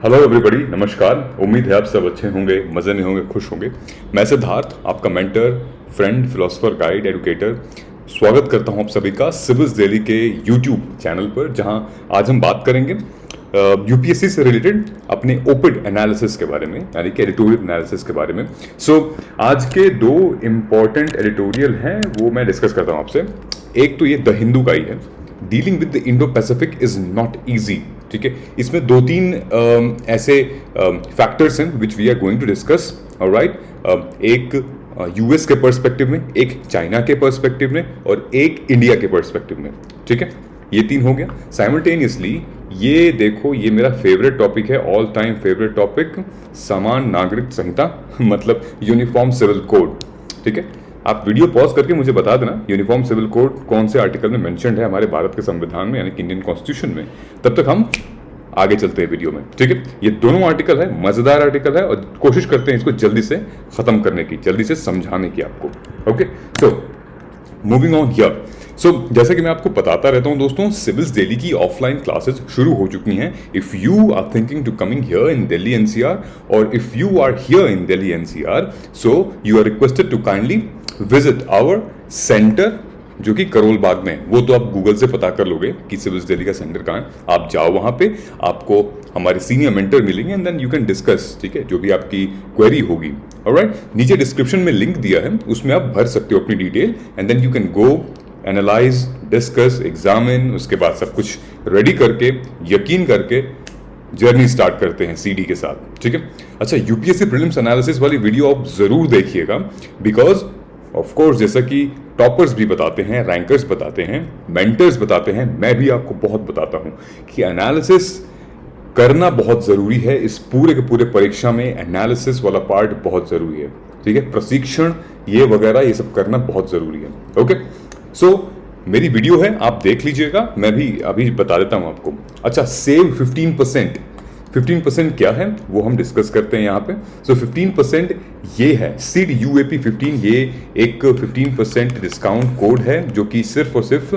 Hello everybody, नमस्कार। उम्मीद है आप सब अच्छे होंगे, मज़े में होंगे, खुश होंगे। मैं सिद्धार्थ, आपका mentor, friend, philosopher, guide, educator, स्वागत करता हूं आप सभी का सिविल्स दिल्ली के यूट्यूब चैनल पर, जहां आज हम बात करेंगे यूपीएससी से रिलेटेड अपने ओपिड एनालिसिस के बारे में, यानी कि एडिटोरियल एनालिसिस के बारे में। आज के दो इम्पॉर्टेंट एडिटोरियल हैं, वो मैं डिस्कस करता हूं आपसे। एक तो ये द हिंदू का ही है, dealing with the Indo Pacific is not easy. ठीक है, इसमें दो तीन ऐसे फैक्टर्स हैं which we are going to discuss. Alright, एक यूएस के पर्सपेक्टिव में, एक चाइना के पर्सपेक्टिव में और एक इंडिया के पर्सपेक्टिव में। ठीक है, ये तीन हो गया साइमल्टेनियसली। ये देखो, ये मेरा फेवरेट टॉपिक है, ऑल टाइम फेवरेट टॉपिक, समान नागरिक संहिता मतलब यूनिफॉर्म सिविल कोड। ठीक है, आप वीडियो पॉज करके मुझे बता देना यूनिफॉर्म सिविल कोड कौन से आर्टिकल में मेंशन्ड है हमारे भारत के संविधान में, यानी कि इंडियन कॉन्स्टिट्यूशन में। तब तक हम आगे चलते हैं वीडियो में। ठीक है, ये दोनों आर्टिकल है, मजेदार आर्टिकल है और कोशिश करते हैं इसको जल्दी से खत्म करने की, जल्दी से समझाने की आपको। Okay, so moving on here. जैसा कि मैं आपको बताता रहता हूं दोस्तों, सिविल्स दिल्ली की ऑफलाइन क्लासेस शुरू हो चुकी हैं। If you are thinking to coming here in Delhi NCR, और if you are here in Delhi NCR, so you are requested to kindly visit our centre, जो कि करोल बाग में। वो तो आप गूगल से पता कर लोगे कि सिविल्स दिल्ली का सेंटर कहाँ है। आप जाओ वहां पे, आपको हमारे सीनियर मेंटर मिलेंगे and then you can discuss. ठीक है, जो भी आपकी क्वेरी होगी। ऑलराइट, नीचे डिस्क्रिप्शन में लिंक दिया है, उसमें आप भर सकते हो अपनी detail and then you can go analyse, discuss, examine. उसके बाद सब कुछ रेडी करके, यकीन करके जर्नी स्टार्ट करते हैं सीडी के साथ। ठीक है, अच्छा, यूपीएससी प्रीलिम्स एनालिसिस वाली वीडियो आप जरूर देखिएगा, बिकॉज ऑफ कोर्स जैसा कि टॉपर्स भी बताते हैं, रैंकर्स बताते हैं, मेंटर्स बताते हैं, मैं भी आपको बहुत बताता हूं कि एनालिसिस करना बहुत जरूरी है। इस पूरे के पूरे परीक्षा में एनालिसिस वाला पार्ट बहुत जरूरी है। ठीक है, प्रशिक्षण ये वगैरह ये सब करना बहुत जरूरी है। ओके, सो मेरी वीडियो है, आप देख लीजिएगा, मैं भी अभी बता देता हूं आपको। अच्छा, सेव 15%। 15% क्या है वो हम डिस्कस करते हैं यहाँ पे। 15% ये है सिड यूएपी 15, ये एक 15% डिस्काउंट कोड है जो कि सिर्फ और सिर्फ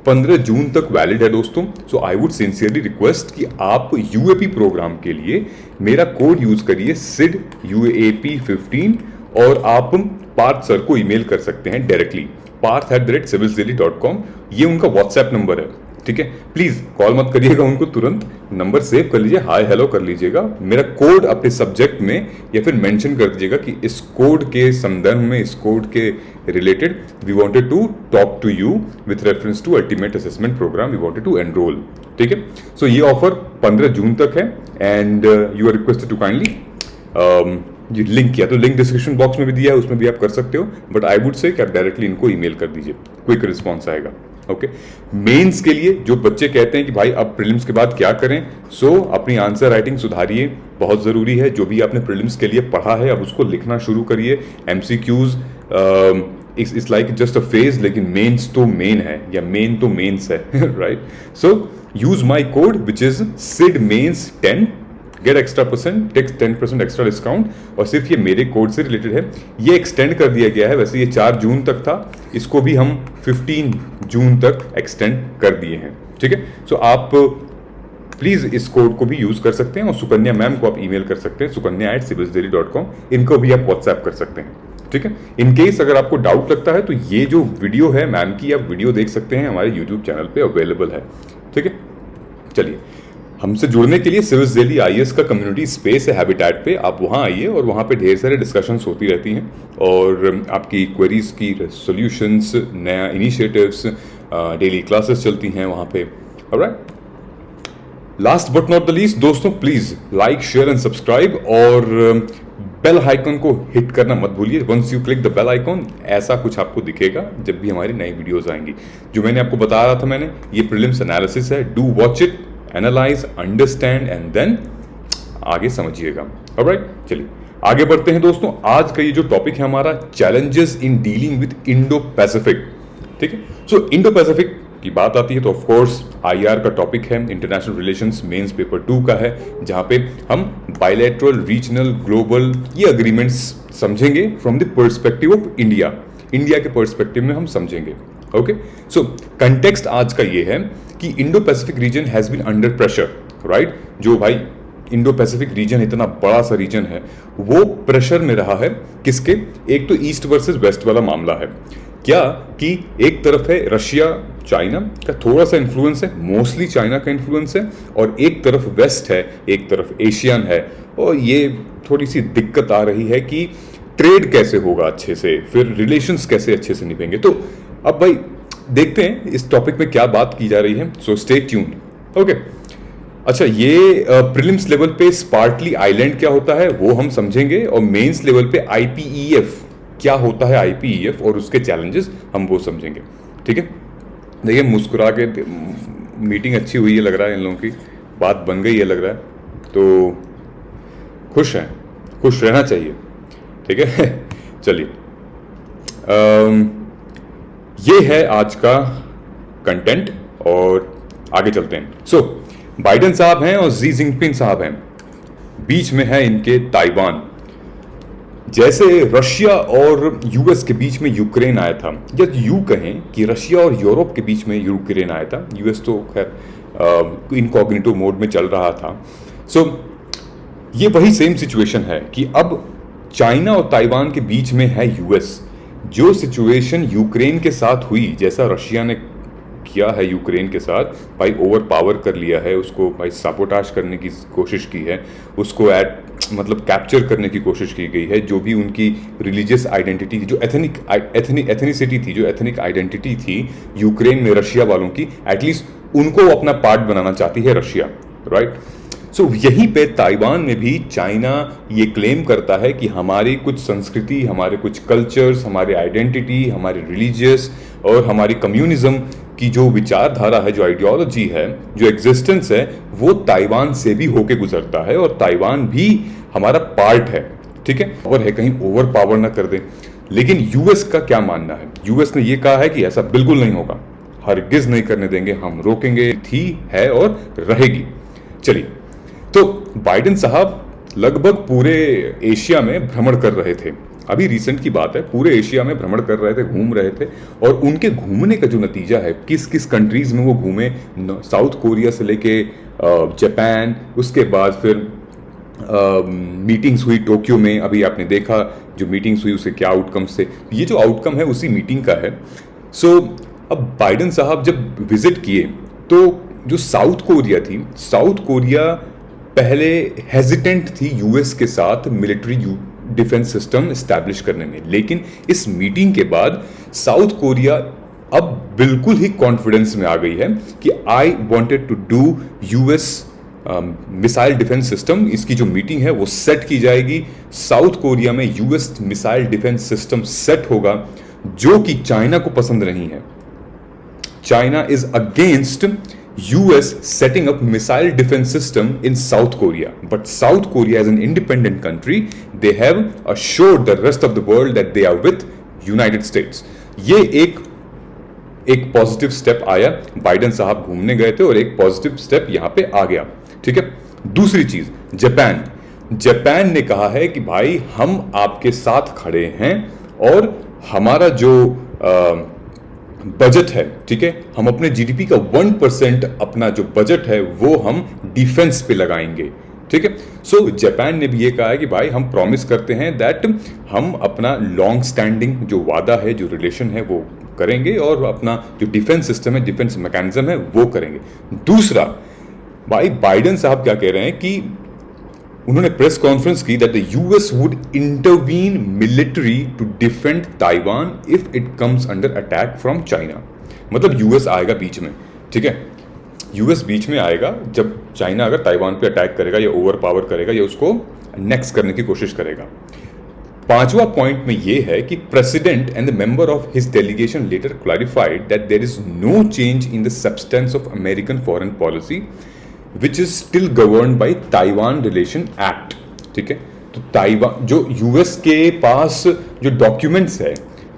15 जून तक वैलिड है दोस्तों। आई वुड सिंसियरली रिक्वेस्ट कि आप यूएपी प्रोग्राम के लिए मेरा कोड यूज करिए, सिड यूएपी 15, और आप पार्थ सर को ईमेल कर सकते हैं डायरेक्टली, parth@civilsdaily.com। ये उनका व्हाट्सएप नंबर है। ठीक है, प्लीज कॉल मत करिएगा उनको, तुरंत नंबर सेव कर लीजिए, हाय हेलो कर लीजिएगा, मेरा कोड अपने सब्जेक्ट में या फिर मेंशन कर दीजिएगा कि इस कोड के संदर्भ में, इस कोड के related we wanted to talk to you with reference to ultimate assessment programme, we wanted to enrol. ठीक है, सो ये ऑफर 15 जून तक है and you are requested to kindly link किया तो लिंक डिस्क्रिप्शन बॉक्स में भी दिया है, उसमें भी आप कर सकते हो, बट आई वुड से कि आप डायरेक्टली इनको ईमेल कर दीजिए, क्विक रिस्पॉन्स आएगा। ओके, मेंस के लिए जो बच्चे कहते हैं कि भाई अब प्रीलिम्स के बाद क्या करें, अपनी आंसर राइटिंग सुधारिए, बहुत ज़रूरी है। जो भी आपने प्रीलिम्स के लिए पढ़ा है अब उसको लिखना शुरू करिए। MCQs it's like just a phase, लेकिन मेंस तो मेन है, या मेन तो मेंस है right. So use my code which is sid mains 10, get extra percent, takes 10% extra discount, और सिर्फ ये मेरे कोड से रिलेटेड है। ये एक्सटेंड कर दिया गया है, वैसे ये 4 जून तक था, इसको भी हम 15 जून तक एक्सटेंड कर दिए हैं। ठीक है, सो आप प्लीज इस कोड को भी यूज कर सकते हैं, और सुकन्या मैम को आप ईमेल कर सकते हैं, sukanya@civilsdaily.com, इनको भी आप व्हाट्सएप कर सकते हैं। ठीक है, इन केस अगर आपको डाउट लगता है तो ये जो वीडियो है मैम की, आप वीडियो देख सकते हैं, हमारे यूट्यूब चैनल पे अवेलेबल है। ठीक है, चलिए, हमसे जुड़ने के लिए सिविल्स दिल्ली आईएएस का कम्युनिटी स्पेस है हैबिटेट पे, आप वहाँ आइए और वहाँ पे ढेर सारे डिस्कशंस होती रहती हैं, और आपकी क्वेरीज की सॉल्यूशंस, नया इनिशिएटिव्स, डेली क्लासेस चलती हैं वहाँ पे। Alright, last but not the least दोस्तों, please like, share and subscribe, और बेल आइकन को हिट करना मत भूलिए। Once you click the bell icon, ऐसा कुछ आपको दिखेगा जब भी हमारी नई वीडियोस आएंगी। जो मैंने आपको बता रहा था, मैंने ये प्रीलिम्स एनालिसिस है, do watch it, analyse, understand and then आगे समझिएगा। ऑलराइट, चलिए आगे बढ़ते हैं दोस्तों। आज का ये जो टॉपिक है हमारा, challenges in dealing with Indo Pacific. ठीक है, सो इंडो पैसिफिक की बात आती है तो ऑफ कोर्स आईआर का टॉपिक है, इंटरनेशनल रिलेशंस मेंस पेपर 2 का है, जहां पे हम बायलैटरल, रीजनल, ग्लोबल ये अग्रीमेंट्स समझेंगे from the perspective of India. India के पर्सपेक्टिव में हम समझेंगे। ओके, सो कंटेक्स्ट आज का ये है कि Indo Pacific region has been under pressure, right. जो भाई इंडो पैसिफिक रीजन इतना बड़ा सा रीजन है, वो प्रेशर में रहा है किसके? एक तो ईस्ट वर्सेस वेस्ट वाला मामला है क्या कि एक तरफ है रशिया, चाइना का थोड़ा सा इन्फ्लुएंस है, मोस्टली चाइना का इन्फ्लुएंस है, और एक तरफ वेस्ट है, एक तरफ एशियन है, और ये थोड़ी सी दिक्कत आ रही है कि ट्रेड कैसे होगा अच्छे से, फिर रिलेशंस कैसे अच्छे से निभेंगे। तो अब भाई देखते हैं इस टॉपिक में क्या बात की जा रही है, सो स्टे ट्यून्ड। ओके, अच्छा, ये प्रीलिम्स लेवल पे स्पार्टली आइलैंड क्या होता है वो हम समझेंगे, और मेंस लेवल पे आईपीईएफ क्या होता है, आईपीईएफ और उसके चैलेंजेस हम वो समझेंगे। ठीक है, देखिए मुस्कुरा के, मीटिंग अच्छी हुई है लग रहा है, इन लोगों की बात बन गई है लग रहा है, तो खुश हैं, खुश रहना चाहिए। ठीक है चलिए, ये है आज का कंटेंट और आगे चलते हैं। सो बाइडेन साहब हैं और जी जिनपिंग साहब हैं, बीच में है इनके ताइवान। जैसे रशिया और यूएस के बीच में यूक्रेन आया था, या यूं कहें कि रशिया और यूरोप के बीच में यूक्रेन आया था, यूएस तो खैर इनकॉग्निटो मोड में चल रहा था। सो ये वही सेम सिचुएशन है कि अब चाइना और ताइवान के बीच में है यूएस। जो सिचुएशन यूक्रेन के साथ हुई, जैसा रशिया ने किया है यूक्रेन के साथ, भाई ओवर पावर कर लिया है उसको, भाई साबोटाज करने की कोशिश की है उसको, मतलब कैप्चर करने की कोशिश की गई है। जो भी उनकी रिलीजियस आइडेंटिटी थी, जो एथनिसिटी थी, जो एथनिक आइडेंटिटी थी यूक्रेन में रशिया वालों की, एटलीस्ट उनको अपना पार्ट बनाना चाहती है रशिया, राइट। सो यहीं पे ताइवान में भी चाइना ये क्लेम करता है कि हमारी कुछ संस्कृति, हमारे कुछ कल्चर्स, हमारे आइडेंटिटी, हमारे रिलीजियस और हमारी कम्युनिज्म की जो विचारधारा है, जो आइडियोलॉजी है, जो एग्जिस्टेंस है, वो ताइवान से भी होके गुजरता है, और ताइवान भी हमारा पार्ट है। ठीक है, और है कहीं ओवर पावर ना कर दे। लेकिन यूएस का क्या मानना है? यूएस ने ये कहा है कि ऐसा बिल्कुल नहीं होगा, हरगिज नहीं करने देंगे, हम रोकेंगे, थी, है और रहेगी। चलिए, तो बाइडेन साहब लगभग पूरे एशिया में भ्रमण कर रहे थे, अभी रिसेंट की बात है, पूरे एशिया में भ्रमण कर रहे थे, घूम रहे थे, और उनके घूमने का जो नतीजा है, किस किस कंट्रीज में वो घूमे, साउथ कोरिया से लेके जापान, उसके बाद फिर मीटिंग्स हुई टोक्यो में, अभी आपने देखा जो मीटिंग्स हुई उससे क्या आउटकम्स थे, ये जो आउटकम है उसी मीटिंग का है। सो अब बाइडेन साहब जब विजिट किए तो जो साउथ कोरिया थी, साउथ कोरिया पहले हेजिटेंट थी यूएस के साथ मिलिट्री डिफेंस सिस्टम एस्टैब्लिश करने में, लेकिन इस मीटिंग के बाद साउथ कोरिया अब बिल्कुल ही कॉन्फिडेंस में आ गई है कि I wanted to do US missile defence system. इसकी जो मीटिंग है वो सेट की जाएगी, साउथ कोरिया में US missile defence system set होगा, जो कि चाइना को पसंद नहीं है। China is against US setting up missile defense system in South Korea, but South Korea as an independent country, they have assured the rest of the world that they are with United States. ये एक positive step आया, Biden साहब घूमने गए थे और एक positive step यहां पे आ गया। ठीक है, दूसरी चीज, जापान ने कहा है कि भाई हम आपके साथ खड़े हैं, और हमारा जो बजट है, ठीक है, हम अपने जीडीपी का 1% अपना जो बजट है वो हम डिफेंस पे लगाएंगे। ठीक है, सो जापान ने भी ये कहा है कि भाई हम प्रॉमिस करते हैं दैट हम अपना लॉन्ग स्टैंडिंग जो वादा है, जो रिलेशन है वो करेंगे, और अपना जो डिफेंस सिस्टम है, डिफेंस मैकेनिज्म है वो करेंगे। दूसरा, भाई बाइडेन साहब क्या कह रहे हैं कि उन्होंने प्रेस कॉन्फ्रेंस की that the US would intervene military to defend Taiwan if it comes under attack from China. मतलब यूएस आएगा बीच में, ठीक है, यूएस बीच में आएगा जब चाइना अगर ताइवान पे अटैक करेगा या ओवर पावर करेगा या उसको नेक्स्ट करने की कोशिश करेगा। पांचवा पॉइंट में यह है कि president and the member of his delegation letter clarified that there is no change in the substance of American foreign policy which is still govern by Taiwan relation act. ठीक है, तो ताइवान जो US के पास जो documents है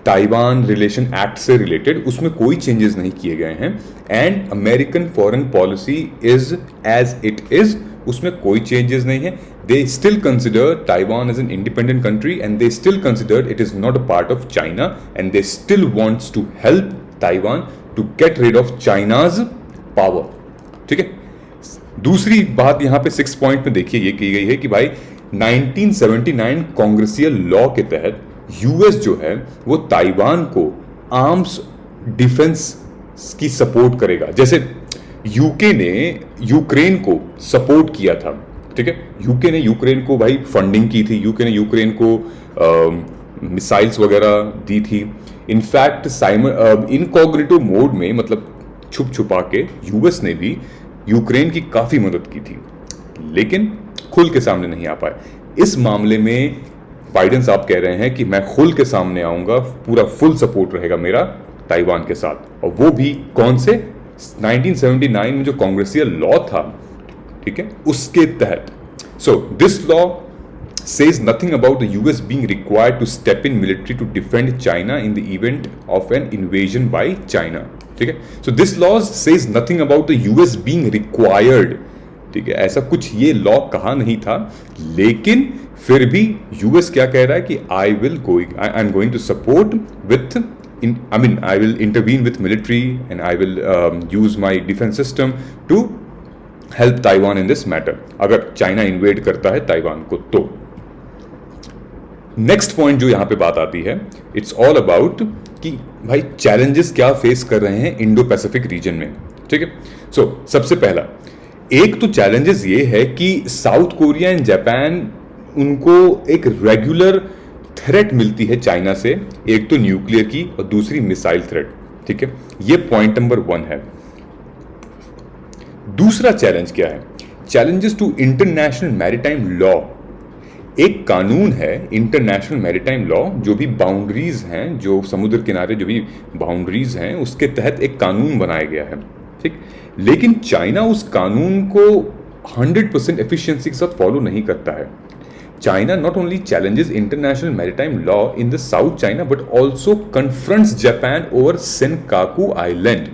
Taiwan relation act से related, उसमें कोई चेंजेस नहीं किए गए हैं, and American foreign policy is as it is, उसमें कोई चेंजेस नहीं है। They still consider Taiwan as an independent country and they still consider it is not a part of China, and they still wants to help Taiwan to get rid of China's power. ठीक है, दूसरी बात यहाँ पे 6 point में देखिए ये की गई है कि भाई 1979 कांग्रेसियल लॉ के तहत यूएस जो है वो ताइवान को आर्म्स डिफेंस की सपोर्ट करेगा। जैसे यूके ने यूक्रेन को सपोर्ट किया था, ठीक है, यूके ने यूक्रेन को भाई फंडिंग की थी, यूके ने यूक्रेन को मिसाइल्स वगैरह दी थी। इनफैक्ट इनकॉग्निटो मोड में, मतलब छुप छुपा के यूएस ने भी यूक्रेन की काफी मदद की थी, लेकिन खुल के सामने नहीं आ पाए। इस मामले में बाइडेन साहब कह रहे हैं कि मैं खुल के सामने आऊंगा, पूरा फुल सपोर्ट रहेगा मेरा ताइवान के साथ, और वो भी कौन से 1979 में जो कांग्रेसियल लॉ था, ठीक है, उसके तहत। So this law says nothing about the US being required to step in military to defend China in the event of an invasion by China, ठीक है। So this law says nothing about the US being required, ठीक है, ऐसा कुछ ये law कहा नहीं था, लेकिन फिर भी यूएस क्या कह रहा है कि I am going to support with I will intervene with military and I will use my defense system to help Taiwan in this matter, अगर चाइना इन्वेड करता है ताइवान को तो। नेक्स्ट पॉइंट जो यहां पे बात आती है, इट्स ऑल अबाउट कि भाई चैलेंजेस क्या फेस कर रहे हैं इंडो पैसिफिक रीजन में, ठीक है। सो सबसे पहला एक तो चैलेंजेस ये है कि साउथ कोरिया एंड जापान, उनको एक रेगुलर थ्रेट मिलती है चाइना से, एक तो न्यूक्लियर की और दूसरी मिसाइल थ्रेट, ठीक है। ये पॉइंट नंबर 1 है। दूसरा चैलेंज क्या है? Challenges to international maritime law. एक कानून है इंटरनेशनल मैरीटाइम लॉ, जो भी बाउंड्रीज हैं, जो समुद्र किनारे जो भी बाउंड्रीज हैं, उसके तहत एक कानून बनाया गया है, ठीक। लेकिन चाइना उस कानून को 100% एफिशिएंसी के साथ फॉलो नहीं करता है। China not only challenges international maritime law in the South China but also confronts Japan over Senkaku Island.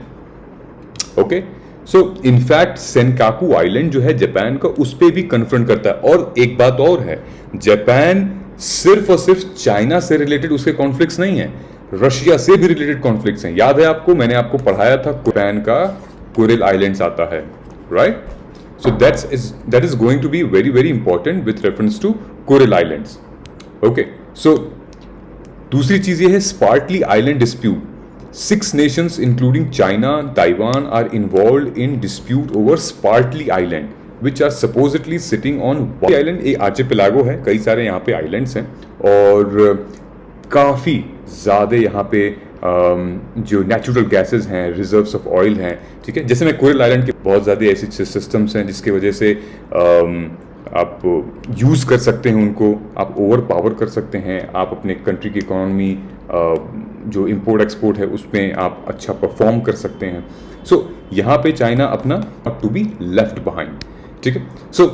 Okay? So in fact Senkaku Island जो है जापान का, उस पे भी कन्फ्रंट करता है। और एक बात और है, जापान सिर्फ और सिर्फ चाइना से रिलेटेड उसके कॉन्फ्लिक्ट्स नहीं है, रशिया से भी रिलेटेड कॉन्फ्लिक्ट्स हैं। याद है आपको, मैंने आपको पढ़ाया था जापान का कुरिल आइलैंड्स आता है, right? So that is going to be very very important with reference to Kuril Islands. Okay, so दूसरी चीज ये है Spratly island dispute. 6 nations including China, Taiwan are involved in dispute over Spratly Island, which are supposedly sitting on one island। एक archipelago है, कई सारे यहाँ पे आइलैंड्स हैं और काफी ज्यादा यहाँ पे जो नेचुरल गैसेस हैं, रिजर्व्स ऑफ ऑयल हैं, ठीक है। जैसे मैं कुरिल आइलैंड के बहुत ज़्यादा ऐसे सिस्टम्स हैं जिसकी वजह से आप यूज़ कर सकते हैं उनको, आप ओवर पावर कर सकते हैं, आप अपने कंट्री की इकोनॉमी जो इंपोर्ट एक्सपोर्ट है उसमें आप अच्छा परफॉर्म कर सकते हैं। सो यहाँ पे चाइना अपना not to be left behind, ठीक है। सो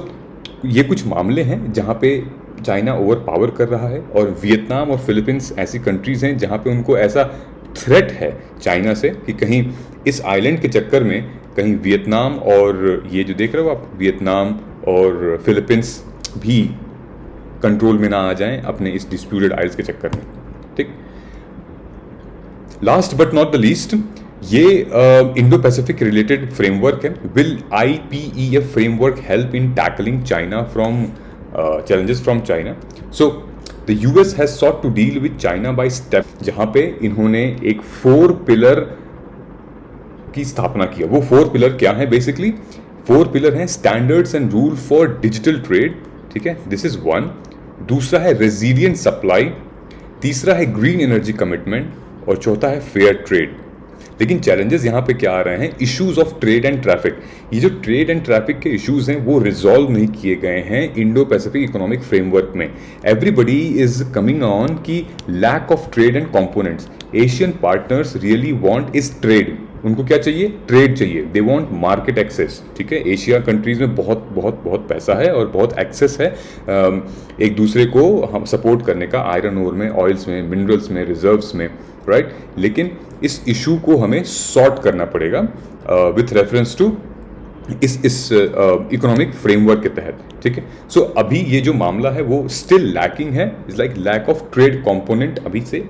ये कुछ मामले हैं जहाँ पे चाइना ओवर पावर कर रहा है, और वियतनाम और फिलीपींस ऐसी कंट्रीज हैं जहाँ पे उनको ऐसा थ्रेट है चाइना से कि कहीं इस आइलैंड के चक्कर में कहीं वियतनाम और ये जो देख रहे हो आप, वियतनाम और फिलीपींस भी कंट्रोल में ना आ जाएं अपने इस डिस्प्यूटेड आइल्स के चक्कर में, ठीक। Last but not the least, ये इंडो पैसिफिक रिलेटेड फ्रेमवर्क है। Will IPEF framework help in tackling China from challenges from China? So the US has sought to deal with China by step, जहाँ पे इन्होंने एक 4 pillar की स्थापना किया। वो 4 पिलर क्या है? बेसिकली 4 पिलर हैं standards and rule for digital trade, ठीक है, दिस इज 1। दूसरा है रेजिलियंट सप्लाई, तीसरा है ग्रीन एनर्जी कमिटमेंट, और चौथा है फेयर ट्रेड। लेकिन चैलेंजेस यहाँ पे क्या आ रहे हैं? Issues of trade and traffic. ये जो ट्रेड एंड ट्रैफिक के इश्यूज हैं वो रिजॉल्व नहीं किए गए हैं इंडो पैसिफिक इकोनॉमिक फ्रेमवर्क में। एवरीबडी इज कमिंग ऑन की lack of trade and components. Asian partners really want is trade. उनको क्या चाहिए? ट्रेड चाहिए। दे वांट मार्केट एक्सेस, ठीक है। एशिया कंट्रीज में बहुत बहुत बहुत पैसा है और बहुत एक्सेस है एक दूसरे को हम सपोर्ट करने का, आयरन ओर में, ऑयल्स में, मिनरल्स में, रिजर्व्स में, राइट। लेकिन इस इशू को हमें सॉर्ट करना पड़ेगा विथ रेफरेंस टू इस इकोनॉमिक फ्रेमवर्क के तहत, ठीक है। सो अभी ये जो मामला है वो स्टिल लैकिंग है, is like lack of trade component अभी से,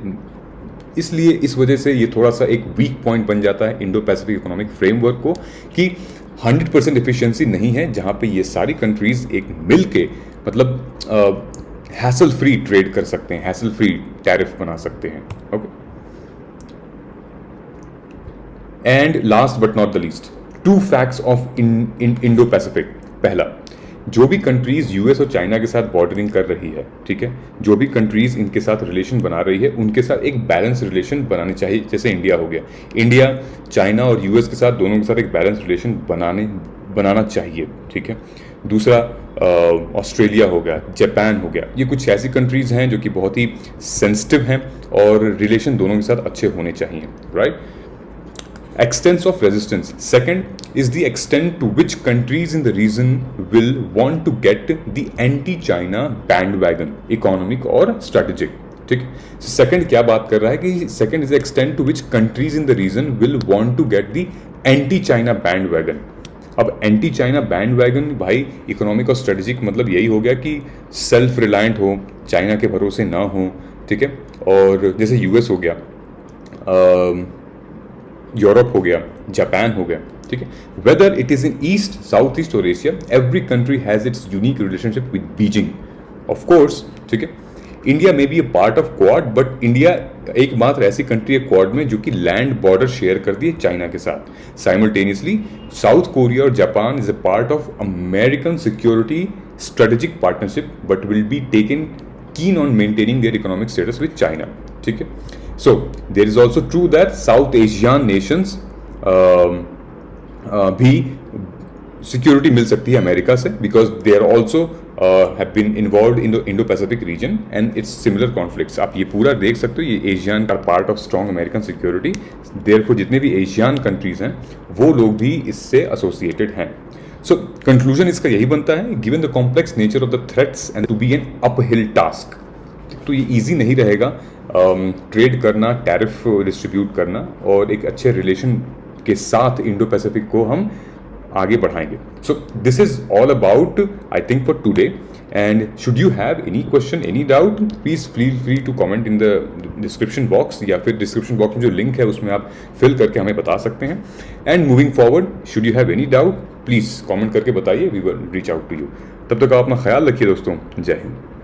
इसलिए इस वजह से ये थोड़ा सा एक वीक पॉइंट बन जाता है इंडो पैसिफिक इकोनॉमिक फ्रेमवर्क को, कि 100% एफिशिएंसी नहीं है जहां पे ये सारी कंट्रीज एक मिल के मतलब हैसल फ्री ट्रेड कर सकते हैं, हैसल फ्री टैरिफ बना सकते हैं। Okay, and last but not the least, 2 facts of Indo Pacific. पहला, जो भी कंट्रीज यूएस और चाइना के साथ बॉर्डरिंग कर रही है, ठीक है, जो भी कंट्रीज इनके साथ रिलेशन बना रही है, उनके साथ एक बैलेंस रिलेशन बनानी चाहिए। जैसे इंडिया हो गया, इंडिया चाइना और यूएस के साथ, दोनों के साथ एक बैलेंस रिलेशन बनाना चाहिए, ठीक है। दूसरा, ऑस्ट्रेलिया हो गया, जापान हो गया, ये कुछ ऐसी कंट्रीज हैं जो कि बहुत ही सेंसिटिव हैं और रिलेशन दोनों के साथ अच्छे होने चाहिए, right. Extents of resistance. Second is the extent to which countries in the region will want to get the anti-China bandwagon, economic or strategic. ठीक, सेकंड क्या बात कर रहा है कि second is extent to which countries in the region will want to get the anti China bandwagon. अब anti China bandwagon भाई, economic और स्ट्रेटेजिक मतलब यही हो गया कि सेल्फ रिलायंट हो, चाइना के भरोसे ना हो, ठीक है। और जैसे यूएस हो गया, यूरोप हो गया, जापान हो गया, ठीक है। Whether it is in east, south east और Asia, every country has its unique relationship with Beijing, of course, ठीक है। इंडिया में be a part of Quad, but India एकमात्र ऐसी कंट्री है क्वाड में जो कि लैंड बॉर्डर शेयर करती है चाइना के साथ। साइमल्टेनियसली साउथ कोरिया और Japan is a part of American security strategic partnership, but will be taken keen on maintaining their economic status with China, ठीक है। So there is also true that South Asian nations भी security मिल सकती है America से, because they are also have been involve in the Indo Pacific region and its similar conflicts. आप ये पूरा देख सकते हो, ये एशियन का part of strong American security, therefore जितने भी एशियन कंट्रीज हैं वो लोग भी इससे एसोसिएटेड हैं। सो कंक्लूजन इसका यही बनता है, given the complex nature of the threats and to be an uphill task, तो ये ईजी नहीं रहेगा ट्रेड करना, टैरिफ डिस्ट्रीब्यूट करना और एक अच्छे रिलेशन के साथ इंडो पैसिफिक को हम आगे बढ़ाएंगे। So this is all about I think for today, and should you have any question, any doubt, please feel free to comment in the description box, या फिर डिस्क्रिप्शन बॉक्स में जो लिंक है उसमें आप फिल करके हमें बता सकते हैं। And moving forward, should you have any doubt, please comment करके बताइए, we will reach out to you. तब तक आप अपना ख्याल रखिए दोस्तों, जय हिंद।